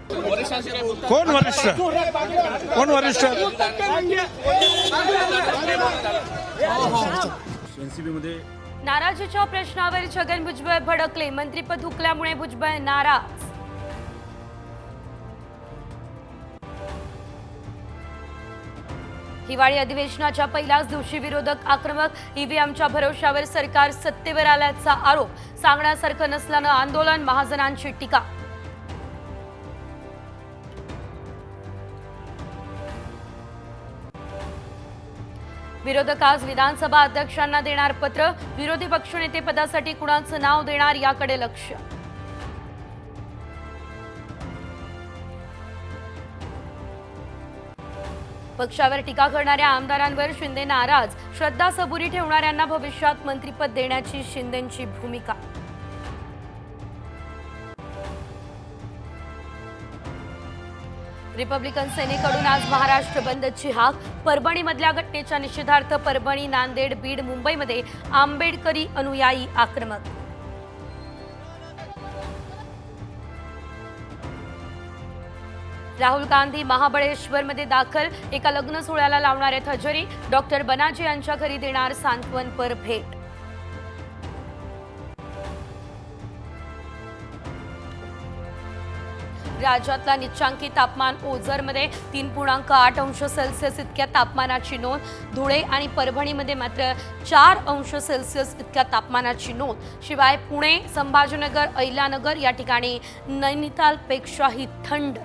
कोण वरिष्ठ? कोण वरिष्ठ? एनसीबी मध्ये नाराजीच्या प्रश्नावर छगन भुजबळ भडकले. मंत्रिपद हुकल्यामुळे भुजबळ नाराज. हिवाळी अधिवेशनाच्या पहिल्याच दिवशी विरोधक आक्रमक. ईव्हीएमच्या भरोश्यावर सरकार सत्तेवर आल्याचा आरोप. सांगण्यासारखं नसल्यानं आंदोलन. महाजनांची टीका. विरोधक आज विधानसभा अध्यक्षांना देणार पत्र. विरोधी पक्षनेते पदासाठी कुणाचं नाव देणार याकडे लक्ष. पक्षावर टीका करणाऱ्या आमदारांवर शिंदे नाराज. श्रद्धा सबुरी ठेवणाऱ्यांना भविष्यात मंत्रिपद देण्याची शिंदेंची भूमिका. रिपब्लिकन सेनेकडून आज महाराष्ट्र बंदची हाक. परभणीमधल्या घटनेच्या निषेधार्थ परभणी, नांदेड, बीड, मुंबईमध्ये आंबेडकरी अनुयायी आक्रमक. राहुल गांधी महाबळेश्वरमध्ये दाखल. एका लग्न सोहळ्याला लावणार आहेत हजेरी. डॉक्टर बनाजी यांच्या घरी देणार सांत्वनपर भेट. राज्यातला निच्चांकी तापमान. ओझरमध्ये 3.8 अंश सेल्सिअस इतक्या तापमानाची नोंद. धुळे आणि परभणीमध्ये मात्र 4 अंश सेल्सिअस इतक्या तापमानाची नोंद. शिवाय पुणे, संभाजीनगर, अहिल्यानगर या ठिकाणी नैनितालपेक्षाही थंड.